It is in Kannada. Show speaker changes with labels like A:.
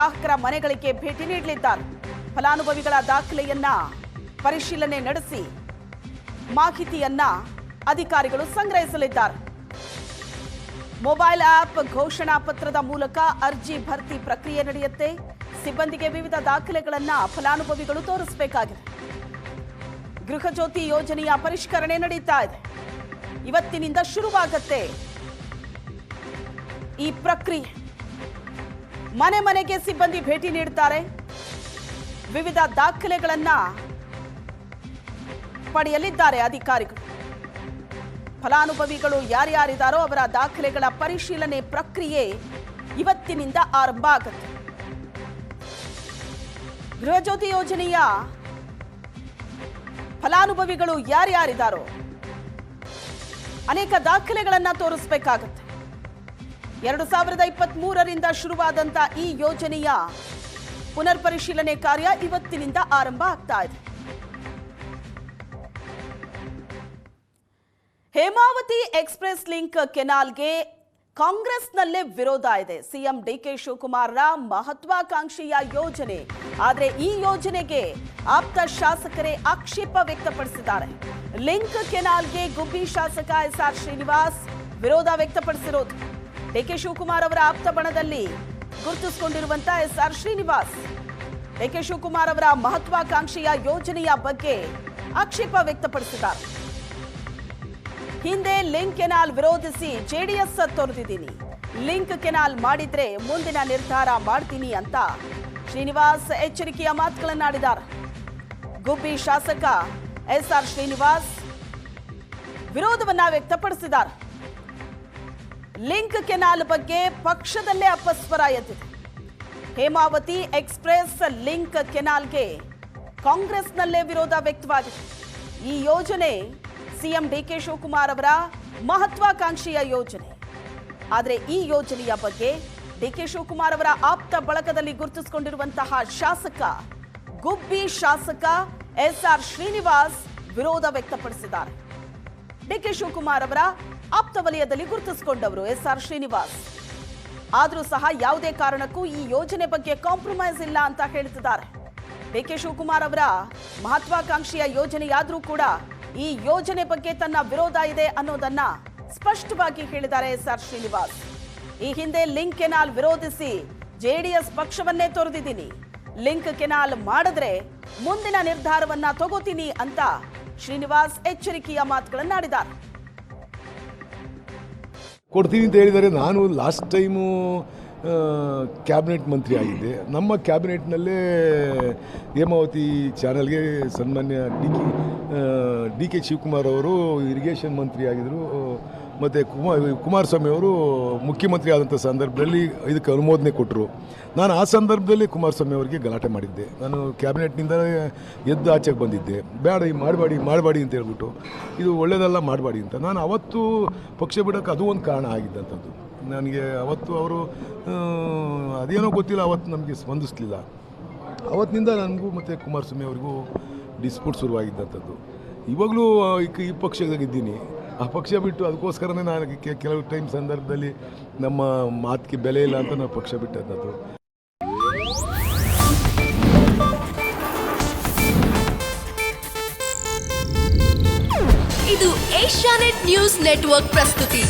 A: ಗ್ರಾಹಕರ ಮನೆಗಳಿಗೆ ಭೇಟಿ ನೀಡಲಿದ್ದಾರೆ. ಫಲಾನುಭವಿಗಳ ದಾಖಲೆಯನ್ನ ಪರಿಶೀಲನೆ ನಡೆಸಿ ಮಾಹಿತಿಯನ್ನ ಅಧಿಕಾರಿಗಳು ಸಂಗ್ರಹಿಸಲಿದ್ದಾರೆ. ಮೊಬೈಲ್ ಆಪ್ ಘೋಷಣಾ ಪತ್ರದ ಮೂಲಕ ಅರ್ಜಿ ಭರ್ತಿ ಪ್ರಕ್ರಿಯೆ ನಡೆಯುತ್ತೆ. ಸಿಬ್ಬಂದಿಗೆ ವಿವಿಧ ದಾಖಲೆಗಳನ್ನ ಫಲಾನುಭವಿಗಳು ತೋರಿಸಬೇಕಾಗಿದೆ. ಗೃಹ ಜ್ಯೋತಿ ಯೋಜನೆಯ ಪರಿಷ್ಕರಣೆ ನಡೀತಾ ಇದೆ. ಇವತ್ತಿನಿಂದ ಶುರುವಾಗುತ್ತೆ ಈ ಪ್ರಕ್ರಿಯೆ. ಮನೆ ಮನೆಗೆ ಸಿಬ್ಬಂದಿ ಭೇಟಿ ನೀಡುತ್ತಾರೆ. ವಿವಿಧ ದಾಖಲೆಗಳನ್ನ ಪಡೆಯಲಿದ್ದಾರೆ ಅಧಿಕಾರಿಗಳು. ಫಲಾನುಭವಿಗಳು ಯಾರ್ಯಾರಿದ್ದಾರೋ ಅವರ ದಾಖಲೆಗಳ ಪರಿಶೀಲನೆ ಪ್ರಕ್ರಿಯೆ ಇವತ್ತಿನಿಂದ ಆರಂಭ ಆಗುತ್ತೆ. ಗೃಹ ಜ್ಯೋತಿ ಯೋಜನೆಯ ಫಲಾನುಭವಿಗಳು ಯಾರ್ಯಾರಿದ್ದಾರೋ ಅನೇಕ ದಾಖಲೆಗಳನ್ನ ತೋರಿಸಬೇಕಾಗುತ್ತೆ. 2023ರಿಂದ ಶುರುವಾದಂತ ಈ ಯೋಜನೆಯ ಪುನರ್ ಪರಿಶೀಲನೆ ಕಾರ್ಯ ಇವತ್ತಿನಿಂದ ಆರಂಭ ಆಗ್ತಾ ಇದೆ. ಹೇಮಾವತಿ ಎಕ್ಸ್‌ಪ್ರೆಸ್ ಲಿಂಕ್ ಕೆನಾಲ್ಗೆ ಕಾಂಗ್ರೆಸ್ನಲ್ಲೇ ವಿರೋಧ ಇದೆ. ಸಿಎಂ ಡಿಕೆ ಶಿವಕುಮಾರ್ರ ಮಹತ್ವಾಕಾಂಕ್ಷೆಯ ಯೋಜನೆ. ಆದರೆ ಈ ಯೋಜನೆಗೆ ಆಪ್ತ ಶಾಸಕರೇ ಆಕ್ಷೇಪ ವ್ಯಕ್ತಪಡಿಸಿದ್ದಾರೆ. ಲಿಂಕ್ ಕೆನಾಲ್ಗೆ ಗುಬ್ಬಿ ಶಾಸಕ ಎಸ್ಆರ್ ಶ್ರೀನಿವಾಸ್ ವಿರೋಧ ವ್ಯಕ್ತಪಡಿಸಿರೋದು. ಡಿಕೆ ಶಿವಕುಮಾರ್ ಅವರ ಆಪ್ತ ಬಣದಲ್ಲಿ ಗುರುತಿಸಿಕೊಂಡಿರುವಂತಹ ಎಸ್ಆರ್ ಶ್ರೀನಿವಾಸ್ ಡಿಕೆ ಶಿವಕುಮಾರ್ ಅವರ ಮಹತ್ವಾಕಾಂಕ್ಷೆಯ ಯೋಜನೆಯ ಬಗ್ಗೆ ಆಕ್ಷೇಪ ವ್ಯಕ್ತಪಡಿಸಿದ್ದಾರೆ. ಹಿಂದೆ ಲಿಂಕ್ ಕೆನಾಲ್ ವಿರೋಧಿಸಿ ಜೆಡಿಎಸ್ ತೊರೆದಿದ್ದೀನಿ. ಲಿಂಕ್ ಕೆನಾಲ್ ಮಾಡಿದ್ರೆ ಮುಂದಿನ ನಿರ್ಧಾರ ಮಾಡ್ತೀನಿ ಅಂತ ಶ್ರೀನಿವಾಸ್ ಎಚ್ಚರಿಕೆಯ ಮಾತುಗಳನ್ನಾಡಿದ್ದಾರೆ. ಗುಬ್ಬಿ ಶಾಸಕ ಎಸ್ಆರ್ ಶ್ರೀನಿವಾಸ್ ವಿರೋಧವನ್ನ ವ್ಯಕ್ತಪಡಿಸಿದ್ದಾರೆ. ಲಿಂಕ್ ಕೆನಾಲ್ ಬಗ್ಗೆ ಪಕ್ಷದಲ್ಲೇ ಅಪಸ್ವರ ಎದ್ದಿದೆ. ಹೇಮಾವತಿ ಎಕ್ಸ್‌ಪ್ರೆಸ್ ಲಿಂಕ್ ಕೆನಾಲ್ಗೆ ಕಾಂಗ್ರೆಸ್ನಲ್ಲೇ ವಿರೋಧ ವ್ಯಕ್ತವಾಗಿದೆ. ಈ ಯೋಜನೆ ಸಿಎಂ ಡಿಕೆ ಶಿವಕುಮಾರ್ ಅವರ ಮಹತ್ವಾಕಾಂಕ್ಷೆಯ ಯೋಜನೆ. ಆದರೆ ಈ ಯೋಜನೆಯ ಬಗ್ಗೆ ಡಿಕೆ ಶಿವಕುಮಾರ್ ಅವರ ಆಪ್ತ ಬಳಗದಲ್ಲಿ ಗುರುತಿಸಿಕೊಂಡಿರುವಂತಹ ಶಾಸಕ ಗುಬ್ಬಿ ಶಾಸಕ ಎಸ್ಆರ್ ಶ್ರೀನಿವಾಸ್ ವಿರೋಧ ವ್ಯಕ್ತಪಡಿಸಿದ್ದಾರೆ. ಡಿಕೆ ಶಿವಕುಮಾರ್ ಅವರ ಆಪ್ತ ವಲಯದಲ್ಲಿ ಗುರುತಿಸಿಕೊಂಡವರು ಎಸ್ಆರ್ ಶ್ರೀನಿವಾಸ್. ಆದರೂ ಸಹ ಯಾವುದೇ ಕಾರಣಕ್ಕೂ ಈ ಯೋಜನೆ ಬಗ್ಗೆ ಕಾಂಪ್ರಮೈಸ್ ಇಲ್ಲ ಅಂತ ಹೇಳ್ತಿದ್ದಾರೆ. ಡಿಕೆ ಶಿವಕುಮಾರ್ ಅವರ ಮಹತ್ವಾಕಾಂಕ್ಷೆಯ ಯೋಜನೆಯಾದರೂ ಕೂಡ ಈ ಯೋಜನೆ ಬಗ್ಗೆ ತನ್ನ ವಿರೋಧ ಇದೆ ಅನ್ನೋದನ್ನ ಸ್ಪಷ್ಟವಾಗಿ ಹೇಳಿದ್ದಾರೆ ಎಸ್ಆರ್ ಶ್ರೀನಿವಾಸ್. ಈ ಹಿಂದೆ ಲಿಂಕ್ ಕೆನಾಲ್ ವಿರೋಧಿಸಿ ಜೆಡಿಎಸ್ ಪಕ್ಷವನ್ನೇ ತೊರೆದಿದ್ದೀನಿ. ಲಿಂಕ್ ಕೆನಾಲ್ ಮಾಡಿದ್ರೆ ಮುಂದಿನ ನಿರ್ಧಾರವನ್ನ ತಗೋತೀನಿ ಅಂತ ಶ್ರೀನಿವಾಸ್ ಎಚ್ಚರಿಕೆಯ ಮಾತುಗಳನ್ನಾಡಿದ್ದಾರೆ.
B: ಕೊಡ್ತೀನಿ ಅಂತ ಹೇಳಿದರೆ ನಾನು ಲಾಸ್ಟ್ ಟೈಮು ಕ್ಯಾಬಿನೆಟ್ ಮಂತ್ರಿ ಆಗಿದ್ದೆ. ನಮ್ಮ ಕ್ಯಾಬಿನೆಟ್ನಲ್ಲೇ ಹೇಮಾವತಿ ಚಾನಲ್ಗೆ ಸನ್ಮಾನ್ಯ ಡಿ ಕೆ ಶಿವಕುಮಾರ್ ಅವರು ಇರಿಗೇಷನ್ ಮಂತ್ರಿ ಆಗಿದ್ದರು. ಮತ್ತು ಕುಮಾರಸ್ವಾಮಿ ಅವರು ಮುಖ್ಯಮಂತ್ರಿ ಆದಂಥ ಸಂದರ್ಭದಲ್ಲಿ ಇದಕ್ಕೆ ಅನುಮೋದನೆ ಕೊಟ್ಟರು. ನಾನು ಆ ಸಂದರ್ಭದಲ್ಲಿ ಕುಮಾರಸ್ವಾಮಿ ಅವರಿಗೆ ಗಲಾಟೆ ಮಾಡಿದ್ದೆ. ನಾನು ಕ್ಯಾಬಿನೆಟ್ನಿಂದ ಎದ್ದು ಆಚೆಗೆ ಬಂದಿದ್ದೆ. ಬೇಡ ಈ ಮಾಡಬೇಡಿ ಅಂತ ಹೇಳ್ಬಿಟ್ಟು, ಇದು ಒಳ್ಳೆಯದಲ್ಲ ಮಾಡಬೇಡಿ ಅಂತ. ನಾನು ಅವತ್ತು ಪಕ್ಷ ಬಿಡೋಕ್ಕೆ ಅದು ಒಂದು ಕಾರಣ ಆಗಿದ್ದಂಥದ್ದು. ನನಗೆ ಅವತ್ತು ಅವರು ಅದೇನೋ ಗೊತ್ತಿಲ್ಲ, ಅವತ್ತು ನಮಗೆ ಸ್ಪಂದಿಸಲಿಲ್ಲ. ಅವತ್ತಿನಿಂದ ನನಗೂ ಮತ್ತು ಕುಮಾರಸ್ವಾಮಿ ಅವರಿಗೂ ಡಿಸ್ಪ್ಯೂಟ್ ಶುರುವಾಗಿದ್ದಂಥದ್ದು. ಇವಾಗಲೂ ಈ ಪಕ್ಷದಾಗಿದ್ದೀನಿ. ಆ ಪಕ್ಷ ಬಿಟ್ಟು ಅದಕ್ಕೋಸ್ಕರನೇ ನಾನು ಕೆಲವು ಟೈಮ್ ಸಂದರ್ಭದಲ್ಲಿ ನಮ್ಮ ಮಾತಿಗೆ ಬೆಲೆ ಇಲ್ಲ ಅಂತ ನಾವು ಪಕ್ಷ ಬಿಟ್ಟದ್ದು.
C: ಇದು ಏಷ್ಯಾನೆಟ್ ನ್ಯೂಸ್ ನೆಟ್ವರ್ಕ್ ಪ್ರಸ್ತುತಿ.